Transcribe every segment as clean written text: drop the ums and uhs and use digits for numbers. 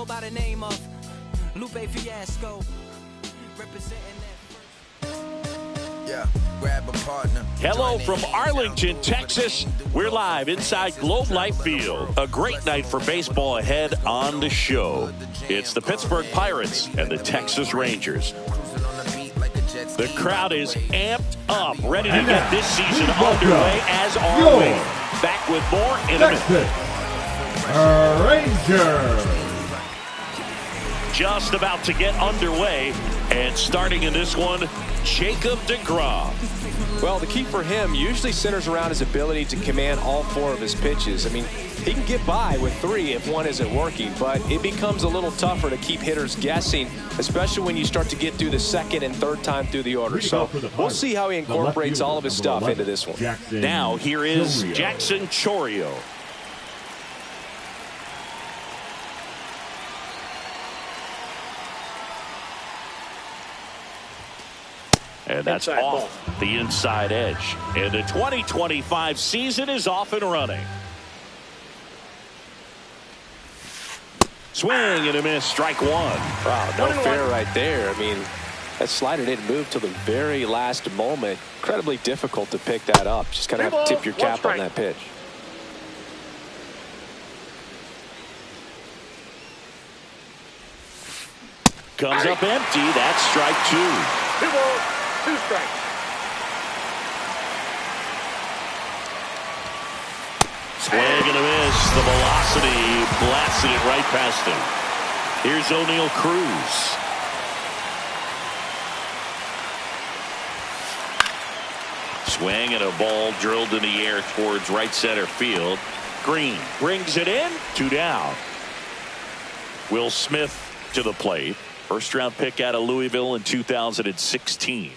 go by the name of Lupe Fiasco, representing that grab a partner. Hello from Arlington, Texas. We're live inside Globe Life Field. A great night for baseball ahead on the show. It's the Pittsburgh Pirates and the Texas Rangers. The crowd is amped up, ready to get this season underway, as are we. Back with more in a minute. Rangers. Just about to get underway, and starting in this one, Jacob deGrom. Well, the key for him usually centers around his ability to command all four of his pitches. I mean, he can get by with three if one isn't working, but it becomes a little tougher to keep hitters guessing, especially when you start to get through the second and third time through the order. So we'll see how he incorporates all of his stuff into this one. Now here is Jackson Chourio. And that's off the inside edge. And the 2025 season is off and running. Swing and a miss, strike one. Wow, no fair right there. I mean, that slider didn't move till the very last moment. Incredibly difficult to pick that up. Just kind of have to tip your cap on that pitch. Comes up empty. That's strike two. 2 balls, 2 strikes. Swing and a miss. The velocity blasted it right past him. Here's O'Neal Cruz. Swing and a ball drilled in the air towards right center field. Green brings it in. 2 down. Will Smith to the plate. First round pick out of Louisville in 2016.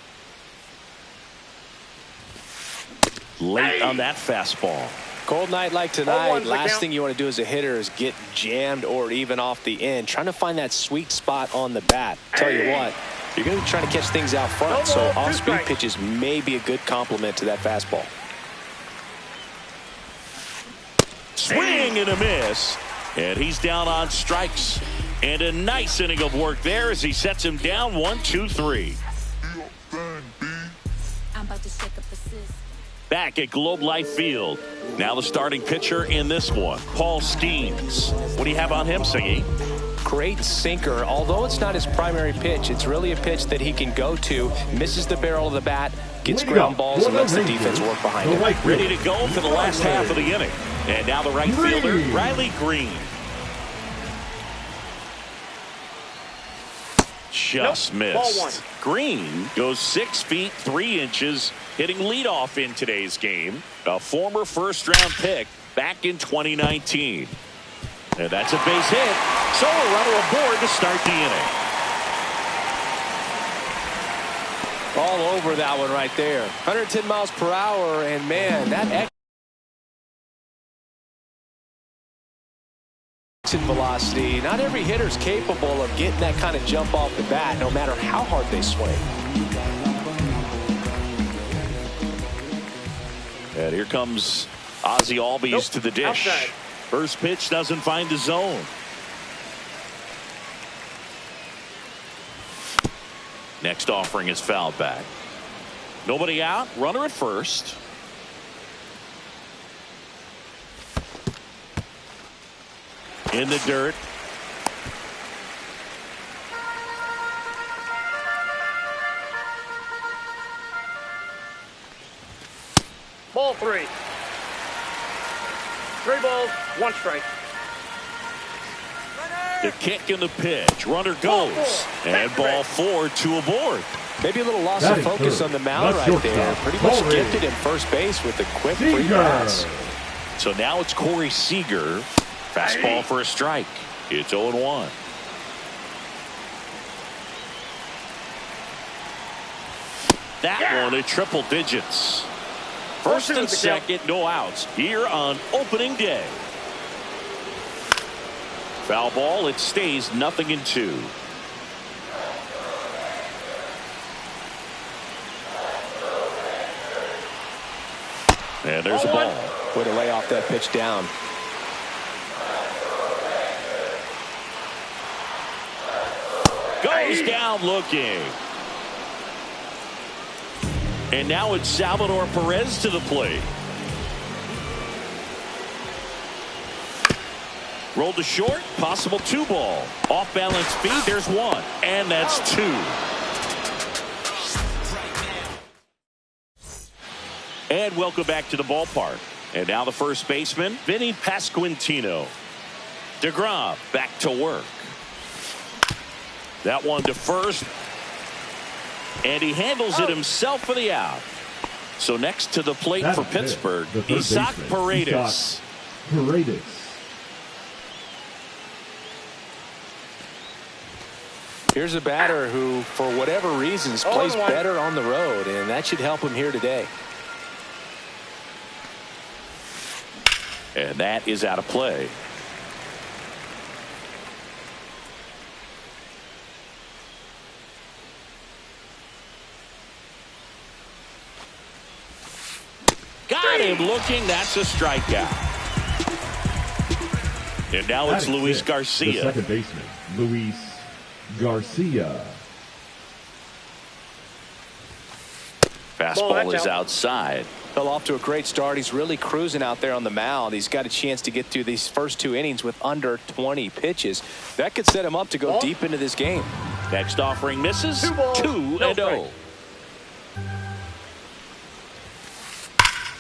Late on that fastball. Cold night like tonight, last thing you want to do as a hitter is get jammed or even off the end. Trying to find that sweet spot on the bat. Tell you what, you're going to be trying to catch things out front, so off-speed pitches may be a good complement to that fastball. Swing and a miss. And he's down on strikes. And a nice inning of work there as he sets him down 1-2-3. Back at Globe Life Field. Now the starting pitcher in this one, Paul Skeens. What do you have on him, Singy? Great sinker. Although it's not his primary pitch, it's really a pitch that he can go to. Misses the barrel of the bat, gets ground balls, and lets the defense work behind him. Ready to go for the last half of the inning. And now the right fielder, Riley Green. Just missed. Green goes 6 feet 3 inches, hitting leadoff in today's game. A former first-round pick back in 2019. And that's a base hit. So a runner aboard to start the inning. All over that one right there. 110 miles per hour, and man, that exit velocity. Not every hitter's capable of getting that kind of jump off the bat, no matter how hard they swing. And here comes Ozzie Albies to the dish. Outside. First pitch doesn't find the zone. Next offering is fouled back. Nobody out. Runner at first. In the dirt. Ball 3. 3 balls, 1 strike. The kick and the pitch. Runner goes. And ball 4, 2 aboard. Maybe a little loss of focus on the mound right there. Pretty much gifted in first base with a quick free pass. So now it's Corey Seager. Fastball for a strike. It's 0-1. That one at triple digits. First and second, no outs here on opening day. Foul ball. It stays 0-2. And there's a ball. Way to lay off that pitch down. goes down looking. And now it's Salvador Perez to the plate. Rolled to short, possible 2-ball. Off balance speed, there's 1. And that's 2. And welcome back to the ballpark. And now the first baseman, Vinny Pasquantino. DeGrom back to work. That one to first. And he handles it himself for the out. So next to the plate for Pittsburgh, Isaac Paredes. Here's a batter who, for whatever reasons, plays better on the road, and that should help him here today. And that is out of play. Got him looking. That's a strikeout. And now it's Luis Garcia. The second baseman, Luis Garcia. Fastball is outside. Fell off to a great start. He's really cruising out there on the mound. He's got a chance to get through these first 2 innings with under 20 pitches. That could set him up to go deep into this game. Next offering misses. 2-0.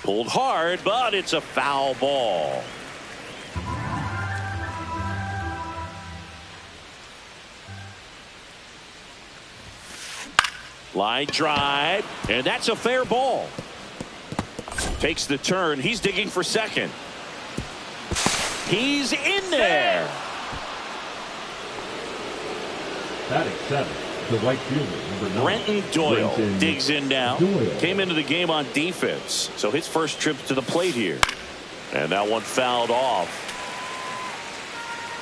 Pulled hard, but it's a foul ball. Line drive, and that's a fair ball. Takes the turn. He's digging for second. He's in there. Batting 7, the right fielder, number 9. Brenton Doyle digs in now. Doyle. Came into the game on defense, so his first trip to the plate here. And that one fouled off.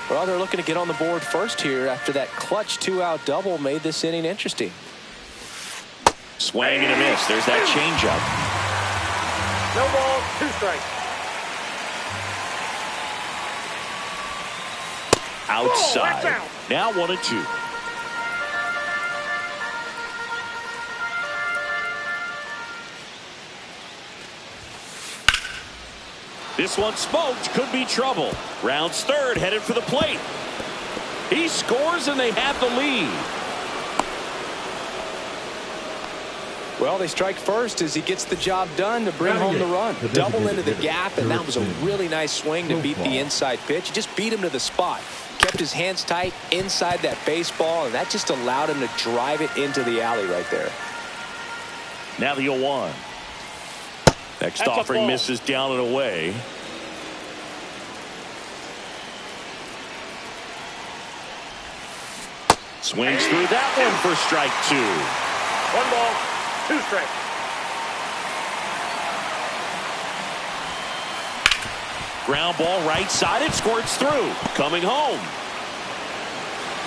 Well, they're looking to get on the board first here after that clutch 2-out double made this inning interesting. Swing and a miss. There's that changeup. No ball, 2 strikes. Outside. Out. Now 1-2. This one smoked. Could be trouble. Rounds third, headed for the plate. He scores and they have the lead. Well, they strike first as he gets the job done to bring home the run. Double into the gap, and that was a really nice swing to beat the inside pitch. He just beat him to the spot. Kept his hands tight inside that baseball, and that just allowed him to drive it into the alley right there. Now the 0-1. Next offering misses down and away. Swings through that one for strike 2. 1 ball, 2 strikes. Ground ball right side. It squirts through. Coming home.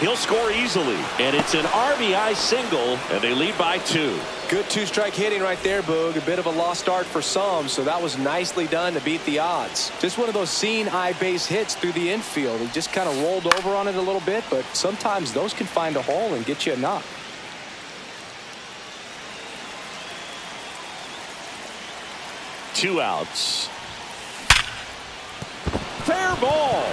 He'll score easily. And it's an RBI single. And they lead by 2. Good 2-strike hitting right there, Boog. A bit of a lost start for some, so that was nicely done to beat the odds. Just one of those seeing eye base hits through the infield. He just kind of rolled over on it a little bit, but sometimes those can find a hole and get you a knock. Two outs. Fair ball.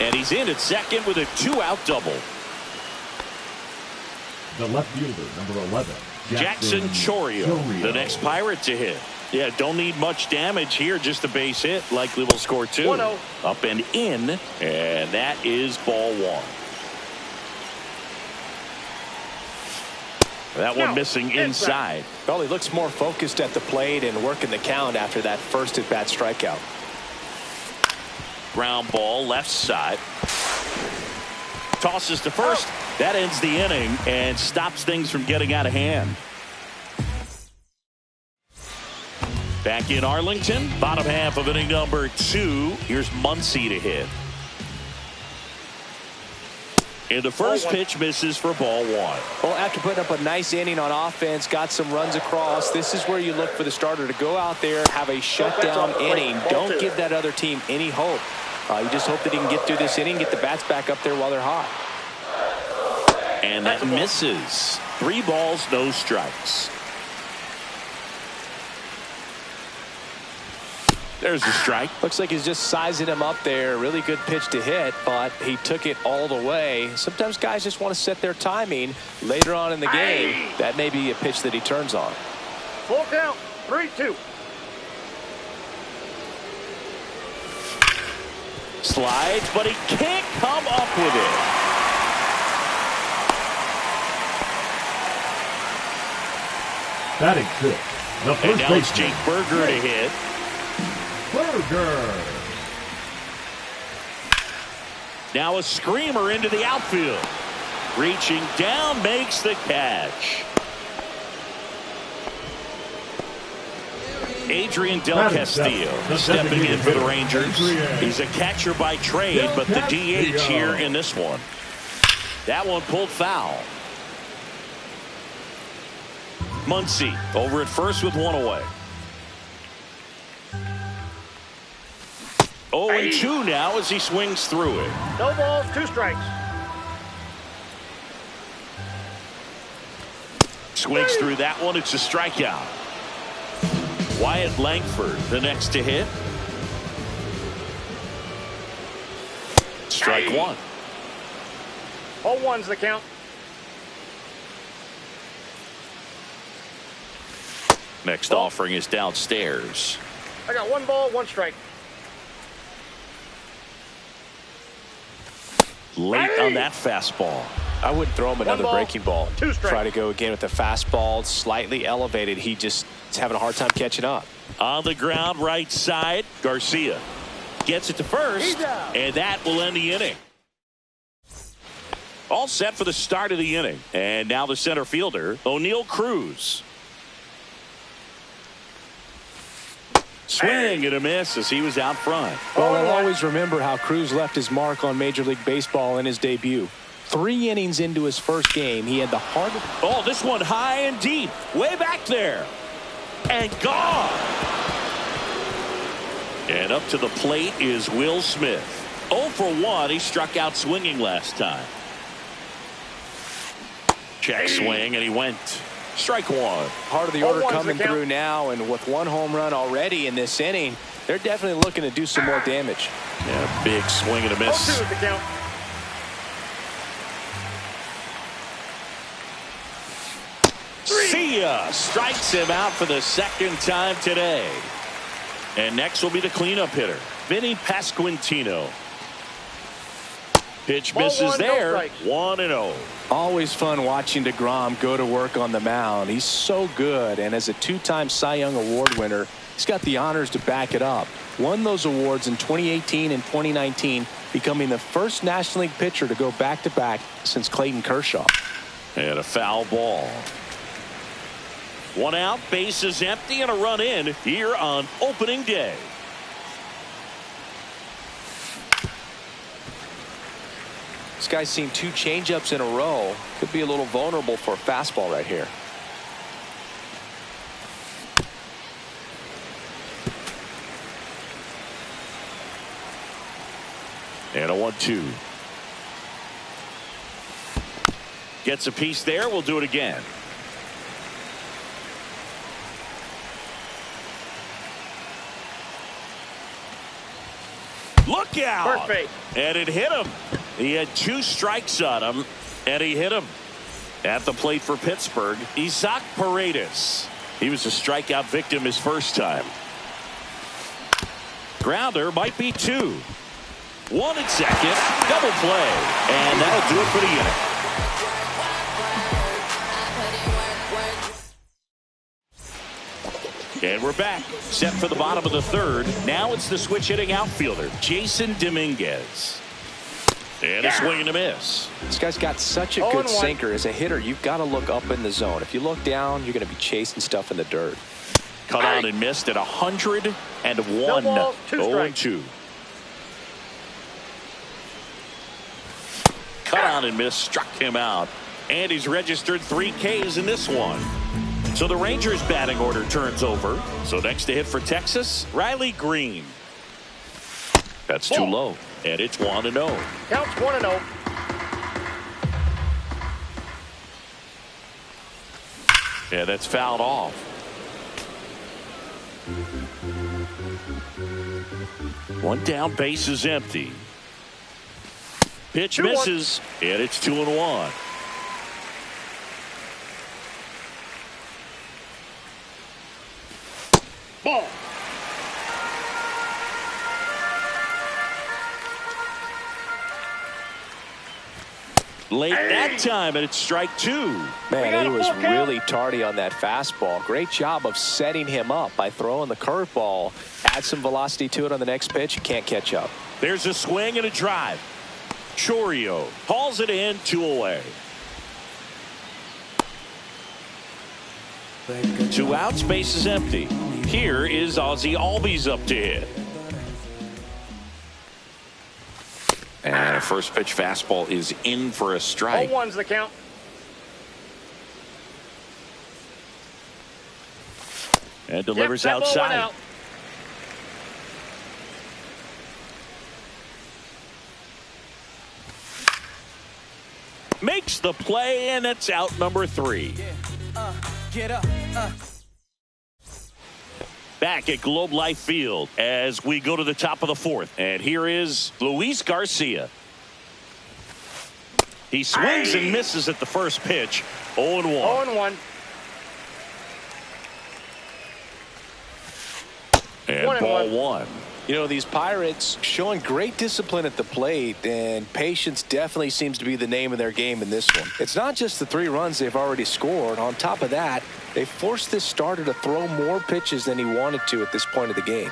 And he's in at second with a 2-out double. The left fielder, number 11, Jackson Chourio, the next Pirate to hit. Yeah, don't need much damage here, just a base hit. Likely will score 2. 1-0. Up and in, and that is ball 1. That one missing inside. Well, he looks more focused at the plate and working the count after that first at-bat strikeout. Ground ball left side. Tosses to first. That ends the inning and stops things from getting out of hand. Back in Arlington, bottom half of inning number 2. Here's Muncy to hit. And the first pitch misses for ball 1. Well, after putting up a nice inning on offense, got some runs across, this is where you look for the starter to go out there, have a shutdown inning. Don't give that other team any hope. You just hope that he can get through this inning, get the bats back up there while they're hot. And that misses. 3 balls, no strikes. There's the strike. Looks like he's just sizing him up there. Really good pitch to hit, but he took it all the way. Sometimes guys just want to set their timing later on in the game. That may be a pitch that he turns on. Full count, 3-2. Slides, but he can't come up with it. Batting 6. The first And now it's baseman, Jake Burger to hit. Burger. Now a screamer into the outfield. Reaching down, makes the catch. Adrian Del Castillo stepping in for the Rangers. He's a catcher by trade, but the DH here in this one. That one pulled foul. Muncy over at first with 1 away. 0-2 now as he swings through it. No balls, 2 strikes. Swings through that one. It's a strikeout. Wyatt Langford the next to hit. Strike 1. All 1's the count. Next offering is downstairs. I got 1 ball, 1 strike. Late on that fastball. I wouldn't throw him another ball, breaking ball. 2 strikes. Try to go again with the fastball, slightly elevated. He just is having a hard time catching up. On the ground, right side, Garcia gets it to first, and that will end the inning. All set for the start of the inning. And now the center fielder, O'Neal Cruz. Swing and a miss as he was out front. Well, I'll always remember how Cruz left his mark on Major League Baseball in his debut. 3 innings into his first game, he had the hardest. Oh, this one high and deep, way back there, and gone. And up to the plate is Will Smith. 0 for 1. He struck out swinging last time. Check swing, and he went. Strike 1. Part of the order coming through now, and with 1 home run already in this inning, they're definitely looking to do some more damage. Yeah, big swing and a miss. 0-2 is the count. See ya. Strikes him out for the 2nd time today. And next will be the cleanup hitter, Vinny Pasquantino. Pitch misses there. 1-0. Always fun watching DeGrom go to work on the mound. He's so good, and as a 2-time Cy Young Award winner, he's got the honors to back it up. Won those awards in 2018 and 2019, becoming the first National League pitcher to go back-to-back since Clayton Kershaw. And a foul ball. 1 out, bases empty, and a run in here on opening day. This guy's seen 2 changeups in a row. Could be a little vulnerable for a fastball right here. And a 1-2. Gets a piece there. We'll do it again. Look out. First base. And it hit him. He had 2 strikes on him, and he hit him. At the plate for Pittsburgh, Isaac Paredes. He was a strikeout victim his first time. Grounder might be 2. 1 at second. Double play. And that'll do it for the inning. And we're back, set for the bottom of the 3rd. Now it's the switch hitting outfielder, Jason Dominguez. And a swing and a miss. This guy's got such a good sinker. As a hitter, you've got to look up in the zone. If you look down, you're going to be chasing stuff in the dirt. Cut on and missed at 101. No balls, 2 strikes. 0-2. Cut on and missed, struck him out. And he's registered 3 Ks in this one. So the Rangers batting order turns over. So next to hit for Texas, Riley Green. That's too low, and it's 1-0. Counts 1-0. And that's fouled off. One down, base is empty. Pitch misses, and it's 2-1. Ball. Late that time, and it's strike 2. Man, he was really tardy on that fastball. Great job of setting him up by throwing the curveball. Add some velocity to it on the next pitch. Can't catch up. There's a swing and a drive. Chourio hauls it in, 2 away. 2 outs, base is empty. Here is Ozzie Albies up to hit. And a first pitch fastball is in for a strike. 0-1's the count. And delivers outside. Out. Makes the play, and it's out number 3. Get up. Back at Globe Life Field as we go to the top of the 4th. And here is Luis Garcia. He swings and misses at the first pitch. 0-1. 0-1. And ball 1. You know, these Pirates showing great discipline at the plate, and patience definitely seems to be the name of their game in this one. It's not just the 3 runs they've already scored. On top of that, they forced this starter to throw more pitches than he wanted to at this point of the game.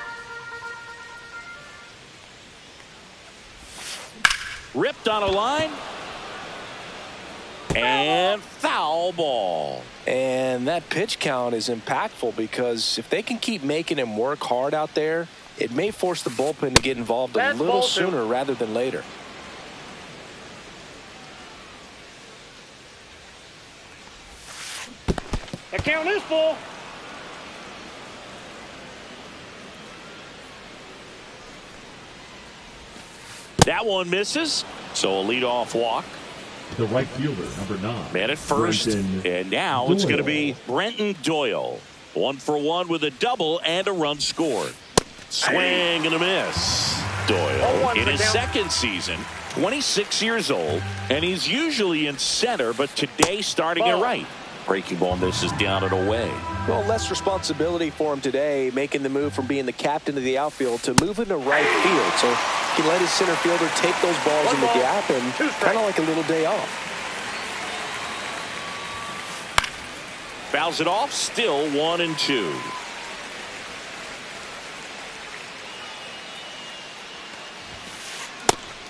Ripped on a line. And foul ball. And that pitch count is impactful because if they can keep making him work hard out there, it may force the bullpen to get involved a little sooner rather than later. The count is full. That one misses. So a leadoff walk. The right fielder, number 9. Man at first. And now it's going to be Brenton Doyle. 1 for 1 with a double and a run scored. Swing and a miss. Doyle in his second season, 26 years old, and he's usually in center, but today starting at right. Breaking ball misses down and away. Well, less responsibility for him today, making the move from being the captain of the outfield to moving to right field. So he can let his center fielder take those balls in the gap and kind of like a little day off. Fouls it off, still 1-2.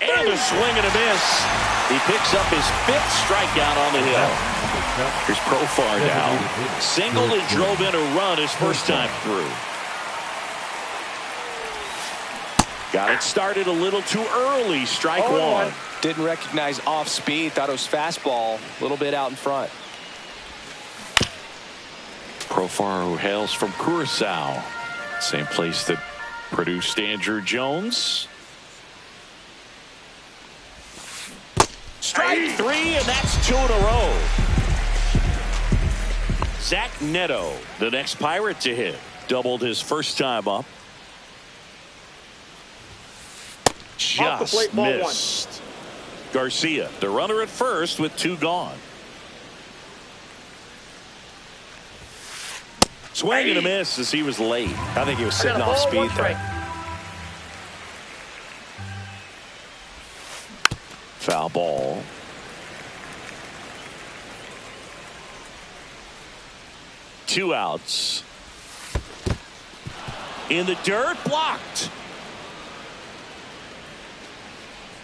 And a swing and a miss. He picks up his 5th strikeout on the hill. Here's Profar now. Singled and drove in a run his first time through. Got it started a little too early. Strike 1. Didn't recognize off speed. Thought it was fastball. A little bit out in front. Profar, who hails from Curacao. Same place that produced Andrew Jones. Strike 3, and that's 2 in a row. Zach Neto, the next Pirate to hit. Doubled his first time up. Just missed. Garcia, the runner at first with 2 gone. Swing and a miss as he was late. I think he was sitting off speed there. Foul ball. Two outs. In the dirt, blocked.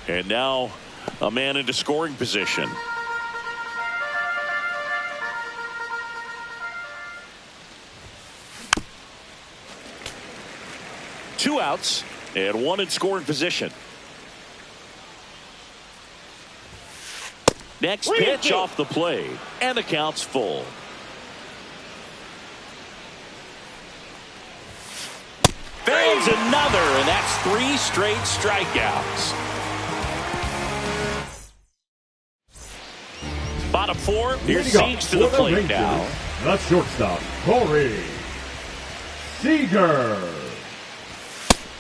And now a man into scoring position. Two outs and 1 in scoring position. Next pitch off the plate, and the count's full. Fails and another, and that's 3 straight strikeouts. Bottom 4, here's Siege to the plate now. The shortstop, Corey Seager.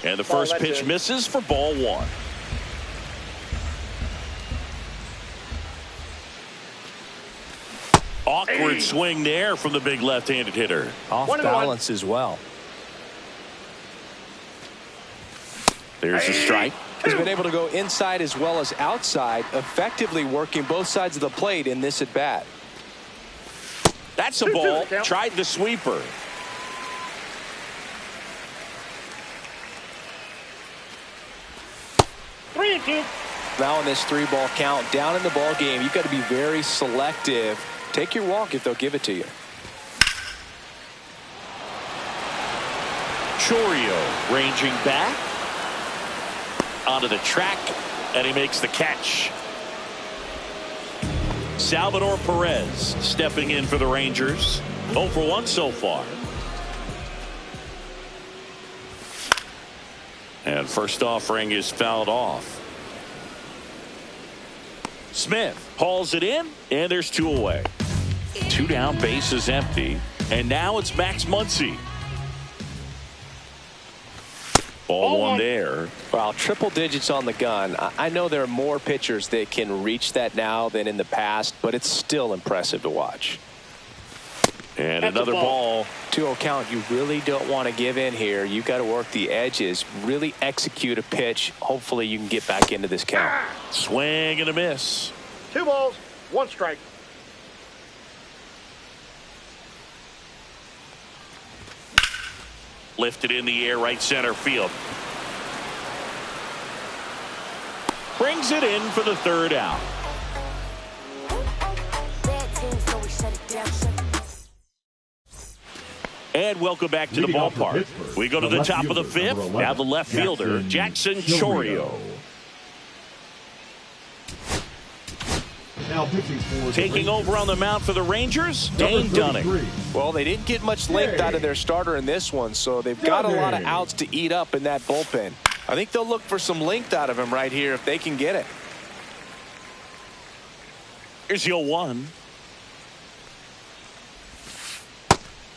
And the first pitch misses for ball 1. Awkward swing there from the big left-handed hitter. Off balance as well. There's a strike. He's been able to go inside as well as outside, effectively working both sides of the plate in this at-bat. That's a ball. Tried the sweeper. Three and 2. Now in this 3-ball count, down in the ball game, you've got to be very selective. Take your walk if they'll give it to you. Chourio ranging back onto the track, and he makes the catch. Salvador Perez stepping in for the Rangers. 0 for 1 so far. And first offering is fouled off. Smith hauls it in, and there's 2 away. 2 down, base is empty, and now it's Max Muncy. Ball 1 there. Wow, triple digits on the gun. I know there are more pitchers that can reach that now than in the past, but it's still impressive to watch. And another ball. 2-0 count. You really don't want to give in here. You've got to work the edges, really execute a pitch. Hopefully you can get back into this count. Swing and a miss. 2 balls, 1 strike. Lifted in the air, right center field. Brings it in for the 3rd out. And welcome back to the ballpark. We go to the top of the 5th. Now the left fielder, Jackson Chourio. Taking over on the mound for the Rangers, Dane Dunning. Well, they didn't get much length out of their starter in this one, so they've got a lot of outs to eat up in that bullpen. I think they'll look for some length out of him right here if they can get it. Here's your 1.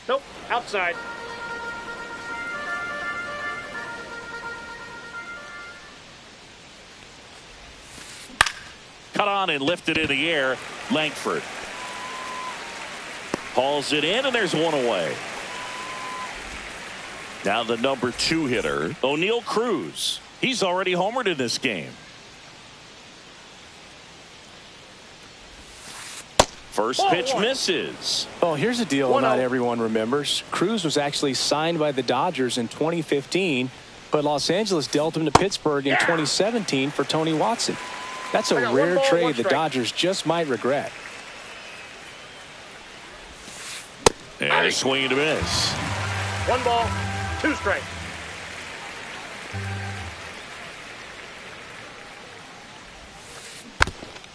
Nope, outside. Cut on and lifted in the air. Langford hauls it in, and there's 1 away. Now the number 2 hitter, O'Neal Cruz. He's already homered in this game. First pitch misses. Oh, here's a deal not everyone remembers. Cruz was actually signed by the Dodgers in 2015, but Los Angeles dealt him to Pittsburgh in 2017 for Tony Watson. That's a rare trade the Dodgers just might regret. And a swing and a miss. 1 ball, 2 strikes.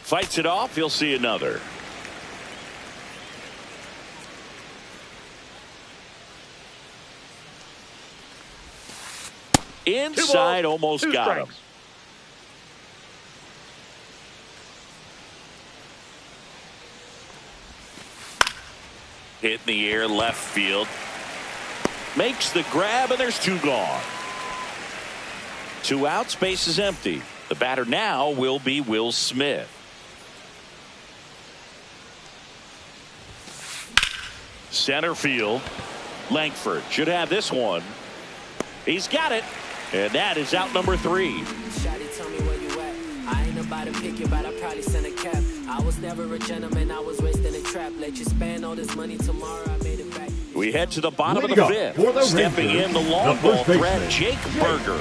Fights it off. He'll see another. Inside, almost got him. Hit in the air, left field. Makes the grab, and there's 2 gone. 2 outs, base is empty. The batter now will be Will Smith. Center field. Langford should have this one. He's got it. And that is out number 3. Shawty, tell me where you at. I ain't about to pick you, but I probably send a cap. I was never a gentleman, I was raised in a trap. Let you spend all this money tomorrow, I made it back. We head to the bottom of the 5th. Stepping in the long ball threat, Jake Burger.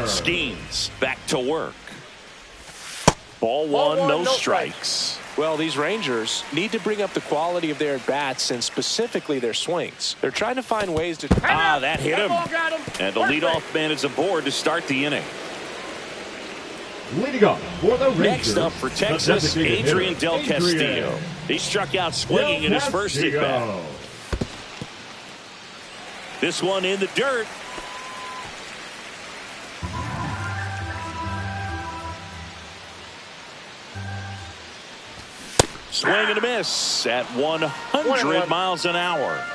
Skeens back to work. Ball 1, no strikes. Well, these Rangers need to bring up the quality of their at-bats and specifically their swings. They're trying to find ways to... that hit him. And the leadoff man is aboard to start the inning. Leading up for the Rangers. Next up for Texas, Adrian Del Castillo. He struck out swinging in his first at-bat. This one in the dirt. Swing and a miss at 100 miles an hour.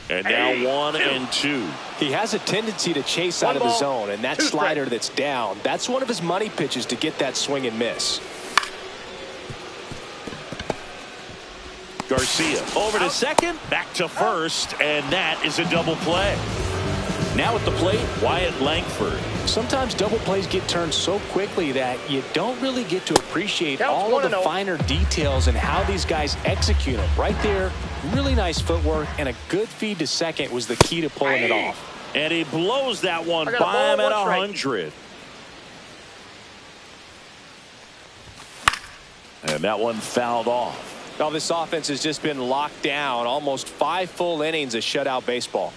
And now 1-2. He has a tendency to chase out of the zone, and that slider that's down, that's one of his money pitches to get that swing and miss. Garcia over to second, back to first, and that is a double play. Now at the plate, Wyatt Langford. Sometimes double plays get turned so quickly that you don't really get to appreciate all of the finer details and how these guys execute them. Right there, really nice footwork, and a good feed to second was the key to pulling it off. And he blows that one by him at 100. And that one fouled off. Now this offense has just been locked down. Almost 5 full innings of shutout baseball.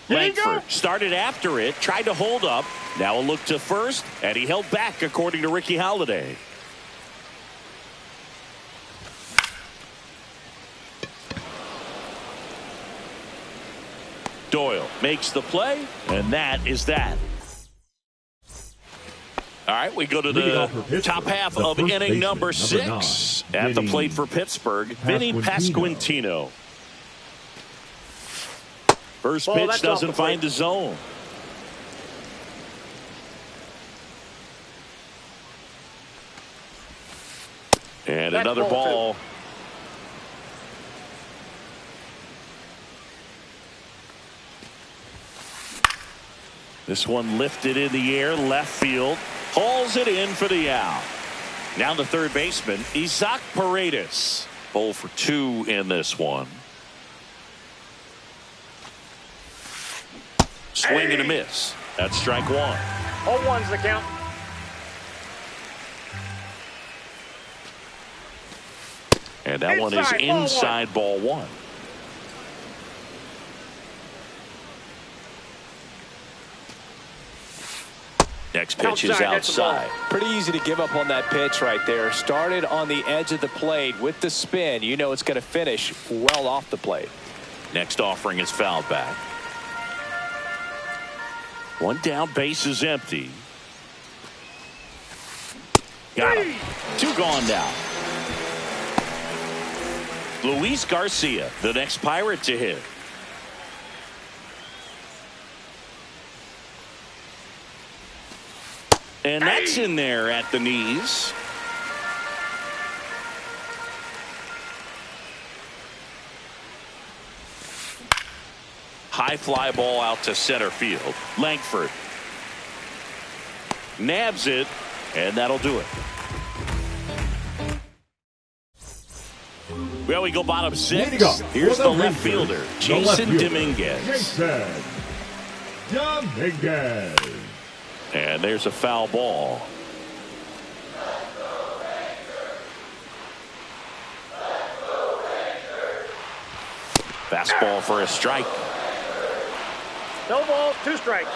Langford started after it, tried to hold up. Now a look to first, and he held back according to Ricky Halladay. Doyle makes the play, and that is that. All right, we go to the top half of inning number 6. At the plate for Pittsburgh, Vinny Pasquantino. First pitch doesn't find the zone. And another ball. This one lifted in the air, left field. Hauls it in for the out. Now the third baseman, Isaac Paredes. 0 for 2 in this one. Swing and a miss. That's strike 1. 0-1's the count. And that one is inside ball 1. Next pitch is outside. Pretty easy to give up on that pitch right there. Started on the edge of the plate with the spin. You know it's going to finish well off the plate. Next offering is fouled back. One down, base is empty. Got him. 2 gone now. Luis Garcia, the next Pirate to hit. And that's in there at the knees. High fly ball out to center field. Langford nabs it, and that'll do it. Well, we go bottom 6. Here's the left fielder, Jason Dominguez. Jason Dominguez. And there's a foul ball. Fastball for a strike. No balls, 2 strikes.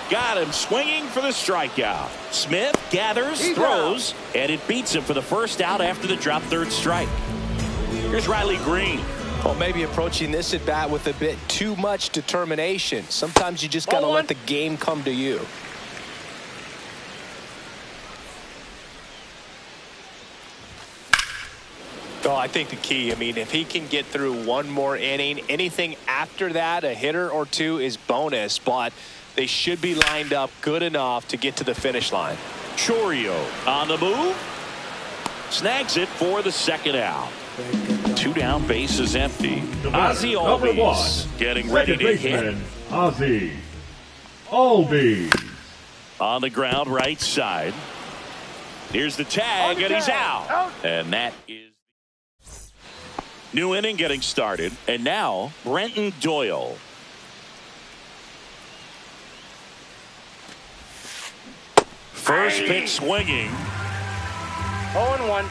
Got him swinging for the strikeout. Smith gathers, throws, and it beats him for the first out after the drop third strike. Here's Riley Green. Well, maybe approaching this at bat with a bit too much determination. Sometimes you just got to let the game come to you. Oh, I think the key, I mean, if he can get through one more inning, anything after that, a hitter or 2 is bonus, but they should be lined up good enough to get to the finish line. Chourio on the move. Snags it for the second out. 2 down, base is empty. Ozzie Albies getting ready to hit. Ozzie Albies. On the ground, right side. Here's the tag, and he's out. And that is new inning getting started. And now Brenton Doyle. First pitch swinging. 0-1.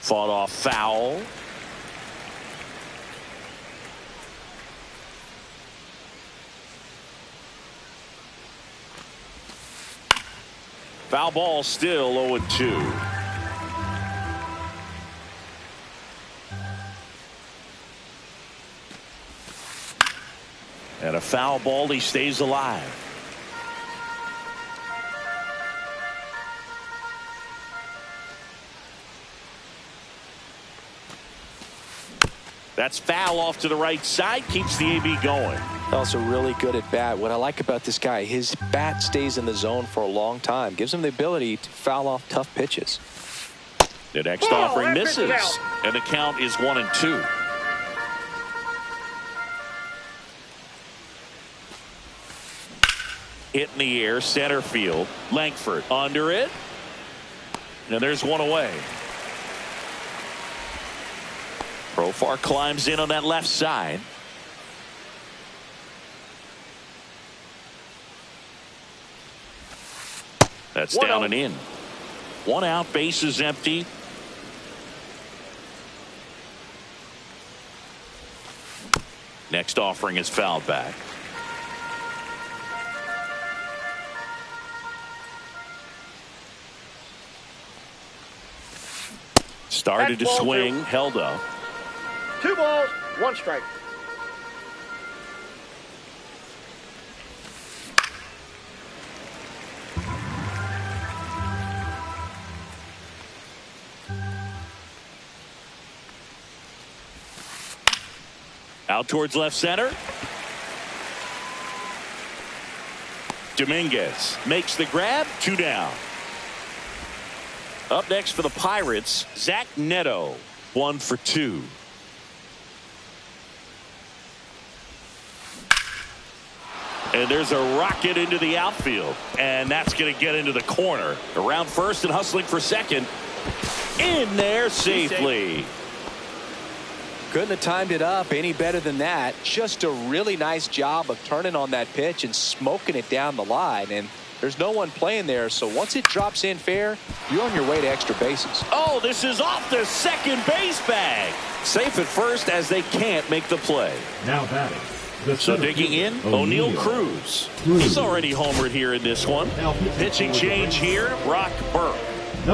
Fought off foul. Foul ball still 0-2. And a foul ball, he stays alive. That's foul off to the right side, keeps the AB going. Also really good at bat. What I like about this guy, his bat stays in the zone for a long time. Gives him the ability to foul off tough pitches. The next offering misses, and the count is 1-2. Hit in the air, center field. Langford under it. And there's one away. Profar climbs in on that left side. That's down and in. One out, base is empty. Next offering is fouled back. Started to swing, held up. 2 balls, 1 strike. Out towards left center. Dominguez makes the grab, 2 down. Up next for the Pirates, Zach Neto, 1 for 2. And there's a rocket into the outfield, and that's going to get into the corner. Around first and hustling for second. In there safely. Couldn't have timed it up any better than that. Just a really nice job of turning on that pitch and smoking it down the line. And there's no one playing there, so once it drops in fair, you're on your way to extra bases. Oh, this is off the second base bag. Safe at first as they can't make the play. Now batting. So digging in, O'Neal Cruz. He's already homered here in this one. Pitching change here, Brock Burke.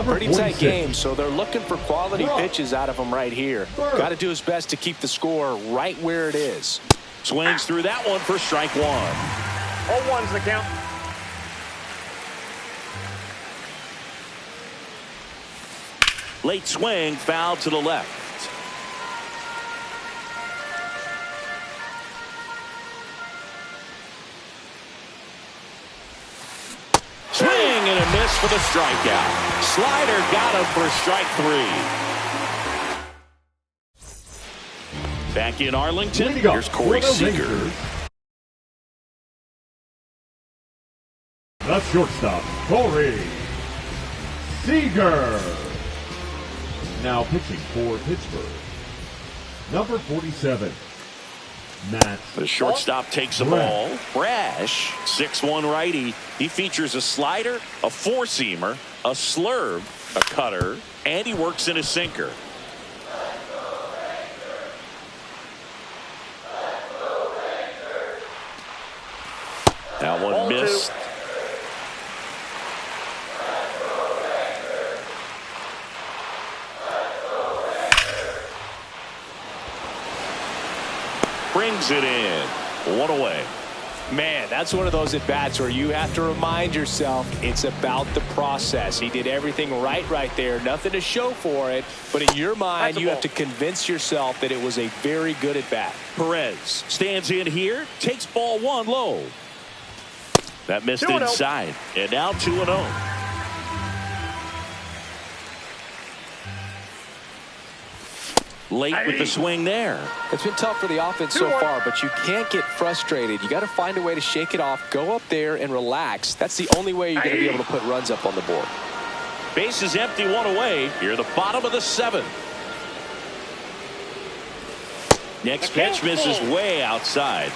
Pretty tight game, so they're looking for quality pitches out of him right here. Got to do his best to keep the score right where it is. Swings through that one for strike 1. 0-1's the count. Late swing, foul to the left. Swing and a miss for the strikeout. Slider got him for strike 3. Back in Arlington, here's Corey Seager. The shortstop, Corey Seager. Now pitching for Pittsburgh, number 47, Matt. The shortstop takes a ball. Brash, 6'1" righty. He features a slider, a four-seamer, a slurve, a cutter, and he works in a sinker. That one missed. Brings it in. One away. Man, that's one of those at-bats where you have to remind yourself it's about the process. He did everything right there. Nothing to show for it. But in your mind, you have to convince yourself that it was a very good at-bat. Perez stands in here. Takes ball 1 low. That missed inside. And now 2-0. Late with the swing there. It's been tough for the offense so far, but you can't get frustrated. You got to find a way to shake it off, go up there and relax. That's the only way you're going to be able to put runs up on the board. Base is empty, 1 away. Here, the bottom of the 7th. Next pitch misses way outside.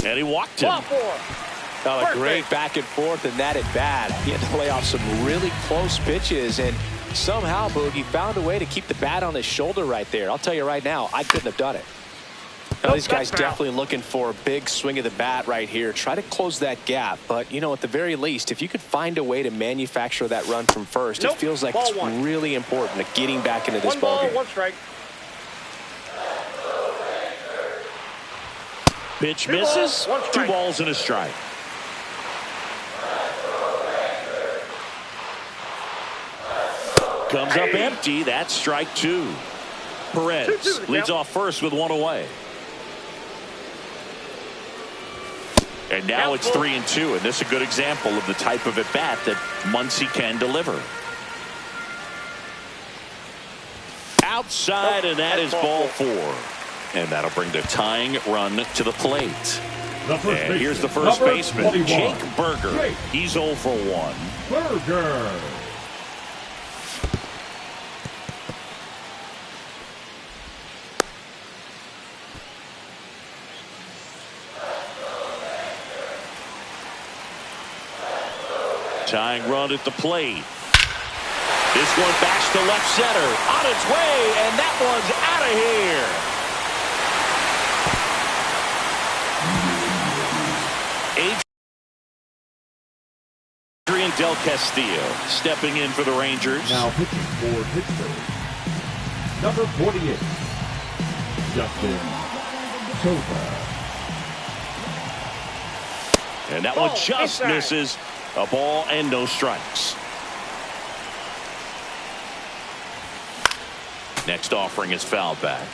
And he walked him. A great back and forth in that at bat. He had to play off some really close pitches, and somehow Boogie found a way to keep the bat on his shoulder right there. I'll tell you right now, I couldn't have done it. Now, these guys definitely looking for a big swing of the bat right here. Try to close that gap. But, you know, at the very least, if you could find a way to manufacture that run from first, it feels like it's really important to getting back into this ball game. 1 strike. Pitch misses. 2 balls and a strike. Comes up empty. That's strike 2. Perez leads off first with 1 away. And now it's 3-2, and this is a good example of the type of at-bat that Muncy can deliver. Outside, and that is ball 4. And that'll bring the tying run to the plate. And here's the first baseman, Jake Burger. He's 0 for 1. Burger. Tying run at the plate. This one backs to left center. On its way, and that one's out of here. Adrian Del Castillo stepping in for the Rangers. Now pitching for Pittsburgh, number 48, Justin Topa. And that one just misses. A ball and no strikes. Next offering is fouled back.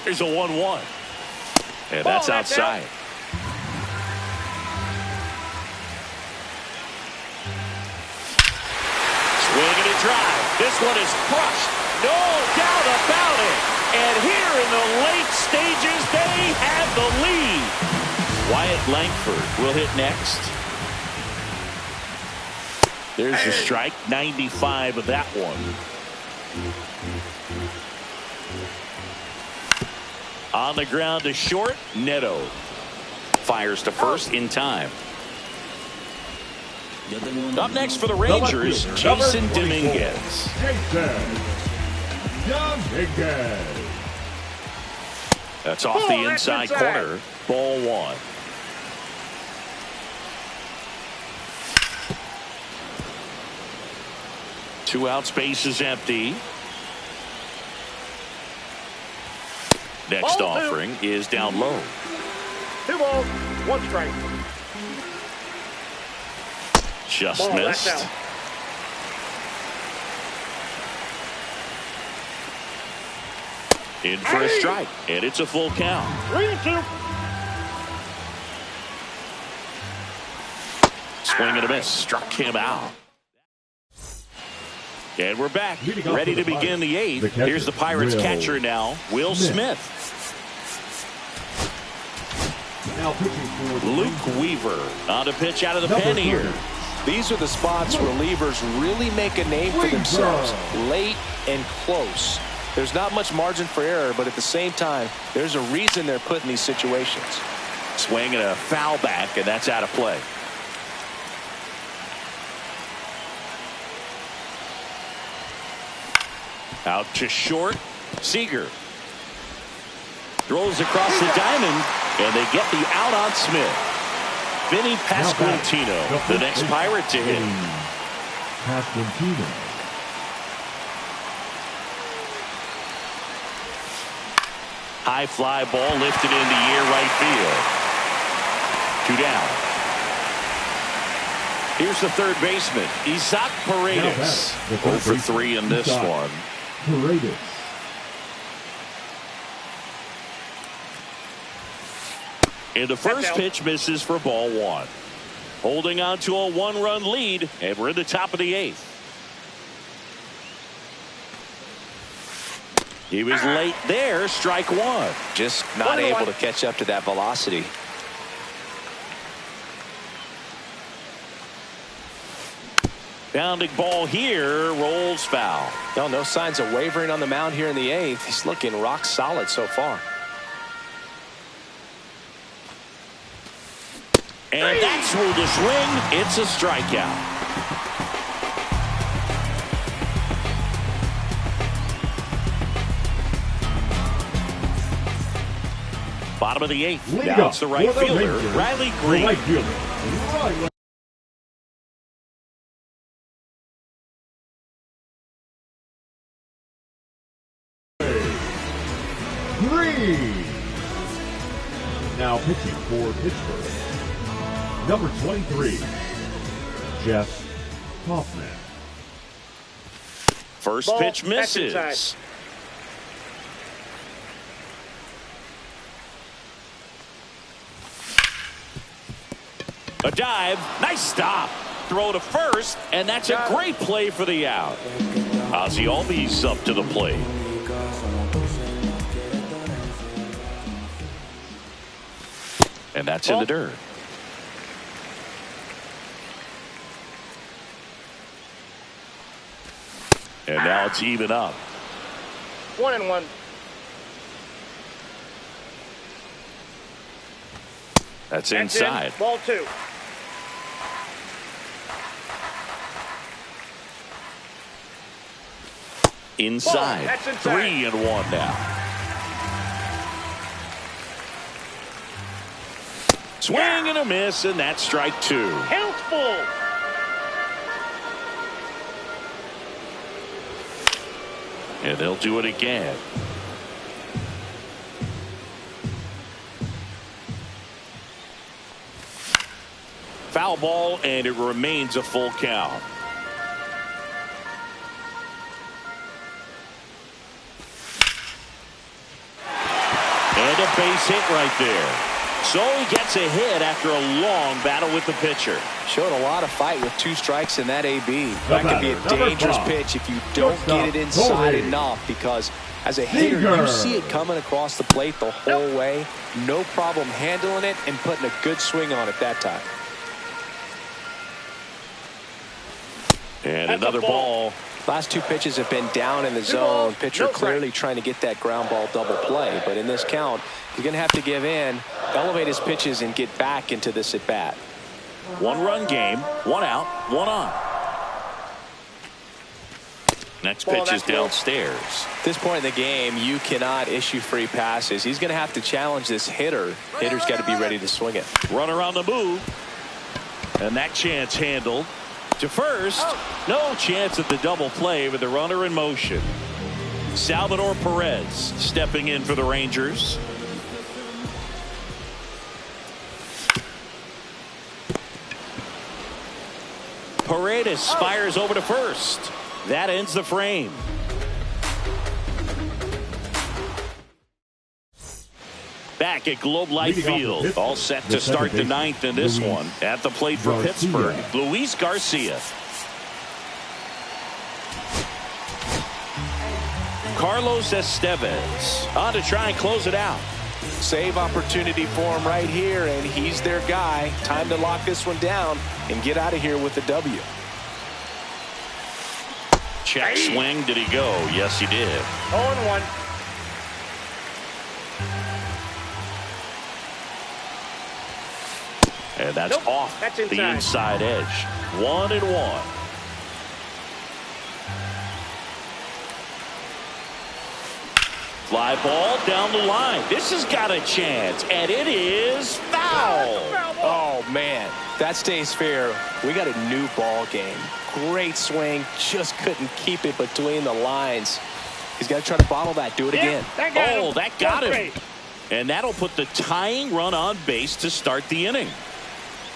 Here's a 1-1. And that's outside. Swing and a drive. This one is crushed. No doubt about it. And here in the late stages, they have the lead. Wyatt Langford will hit next. There's the strike. 95 of that one. On the ground to short. Neto fires to first in time. Up next for the Rangers, Jason Dominguez. That's off the inside corner. Ball 1. Two outs, base is empty. Next offering is down low. 2 balls, 1 strike. Just missed. In for a strike, and it's a full count. 3-2. Swing and a miss. Struck him out. And we're back, ready to begin the 8th. Here's the Pirates catcher now, Will Smith. Luke Weaver on a pitch out of the pen here. These are the spots where relievers really make a name for themselves. Late and close. There's not much margin for error, but at the same time, there's a reason they're put in these situations. Swing and a foul back, and that's out of play. Out to short. Seager throws across the diamond, and they get the out on Smith. Vinny Pasquantino, the next Pirate to hit. Pasquantino. High fly ball lifted in the air, right field. 2 down. Here's the third baseman, Isaac Paredes. 0 for 3 in this one. Paredes. And the first pitch misses for ball 1. Holding on to a 1-run lead, and we're in the top of the 8th. He was late there, strike 1. Just not able to catch up to that velocity. Bounding ball here, rolls foul. No signs of wavering on the mound here in the 8th. He's looking rock solid so far. And that's ruled a swing. It's a strikeout. Bottom of the 8th. Lead Now up it's the right for the fielder, Rangers, Riley the Green. right fielder, Riley Green. Now pitching for Pittsburgh, number 23, Jeff Hoffman. First Ball, pitch that's misses. inside. A dive, nice stop. Throw to first, and that's a great play for the out. Ozzie Albies up to the plate. And that's in the dirt. And now it's even up. 1-1. That's That's inside. in. Ball 2. Inside. That's inside. 3-1 now. Swing and a miss, and that's strike 2. Count's full. And they'll do it again. Foul ball, and it remains a full count. And a base hit right there. So he gets a hit after a long battle with the pitcher. Showed a lot of fight with 2 strikes in that AB. That could be a Number dangerous 5. pitch if you don't get it inside Corey enough, because as a hitter, Seager. you see it coming across the plate the whole way. No problem handling it and putting a good swing on it that time. And That's a another ball. Last 2 pitches have been down in the zone. balls, Pitcher no clearly strike. trying to get that ground ball double play. But in this count, he's going to have to give in, elevate his pitches, and get back into this at bat. 1-run game, 1 out, 1 on. Next Ball, pitch is that's low. downstairs. At this point in the game, you cannot issue free passes. He's going to have to challenge this hitter. Hitter's got to be ready to swing it. Runner on the move. And that chance handled. To first, no chance at the double play with the runner in motion. Salvador Perez stepping in for the Rangers. Paredes fires over to first. That ends the frame. Back at Globe Life Leading off the Field, fifth, all set the to start the second 9th in this Luis one. At the plate for Garcia. Pittsburgh, Luis Garcia. Carlos Estevez on to try and close it out. Save opportunity for him right here, and he's their guy. Time to lock this one down and get out of here with the W. Check swing. Did he go? Yes, he did. 0-1. And that's Nope, off that's the inside. inside edge. 1-1. Fly ball down the line. This has got a chance, and it is foul. Oh, man, that stays fair. We got a new ball game. Great swing, just couldn't keep it between the lines. He's got to try to bottle that. Do it again. That got him. Oh, that got him. Great. And that'll put the tying run on base to start the inning.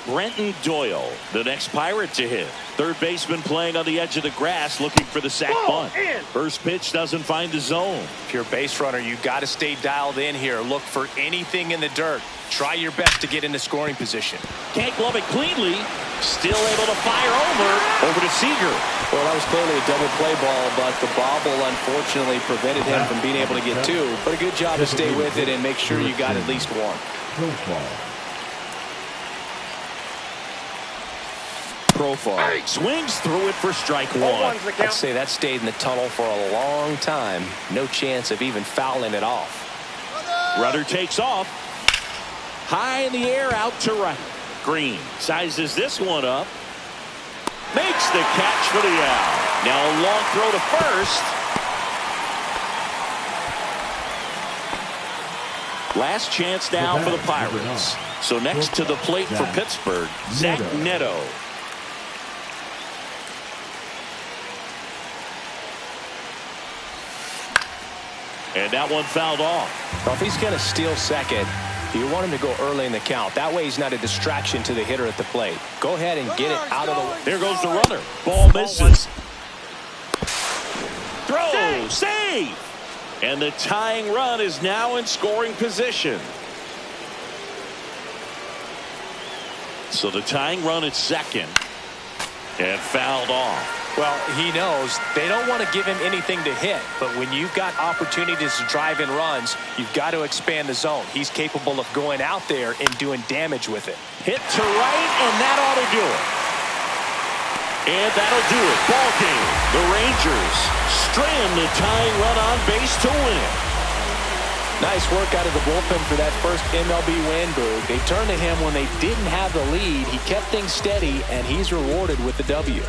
Brenton Doyle, the next Pirate to hit. Third baseman playing on the edge of the grass looking for the sac Ball bunt. in. First pitch doesn't find the zone. If you're a base runner, you got to stay dialed in here. Look for anything in the dirt. Try your best to get into scoring position. Can't glove it cleanly. Still able to fire over to Seager. Well, that was clearly a double play ball, but the bobble unfortunately prevented him from being able to get 2. But a good job to stay with it and make sure you got at least 1. Profile swings through it for strike 1. 0-1's the I'd count. say that stayed in the tunnel for a long time. No chance of even fouling it off. Rudder takes off. High in the air, out to right. Green sizes this one up. Makes the catch for the out. Now a long throw to first. Last chance now for the Pirates. So next to the plate for Pittsburgh, Zach Neto. And that one fouled off. Well, if he's going to steal second, you want him to go early in the count. That way he's not a distraction to the hitter at the plate. Go ahead and get it out of the way. There goes the runner. Ball misses. Throw. Save. And the tying run is now in scoring position. So the tying run at second. And fouled off. Well, he knows they don't want to give him anything to hit, but when you've got opportunities to drive in runs, you've got to expand the zone. He's capable of going out there and doing damage with it. Hit to right, and that ought to do it. And that'll do it. Ball game. The Rangers strand the tying run on base to win it. Nice work out of the bullpen for that first MLB win, Boog. They turned to him when they didn't have the lead. He kept things steady, and he's rewarded with the W.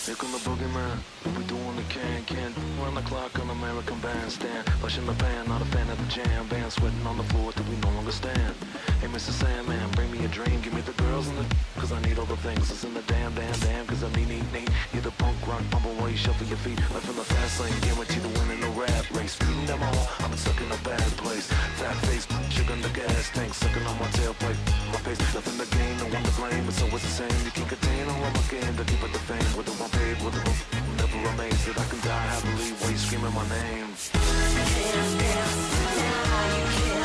Here come the boogeyman, we doing the can, run the clock on American Bandstand, pushing the pan, not a fan of the jam, band sweating on the floor till we no longer stand. Hey Mr. Sandman, bring me a dream, give me the girls and the cause I need all the things, it's in the damn, cause I need, hear the punk rock bumble while you shuffle your feet, life in the fast lane, guaranteed to win in the rap race, beating them all, I'm stuck in a bad place, fat face, sugar in the gas tank, sucking on my tailpipe, my face, nothing to gain, no one to blame, it's always the same, you can't contain all of my game, to keep it the fame, with the one paid, with the never amazed that I can die happily while you screaming my name. You can't dance now, you can't.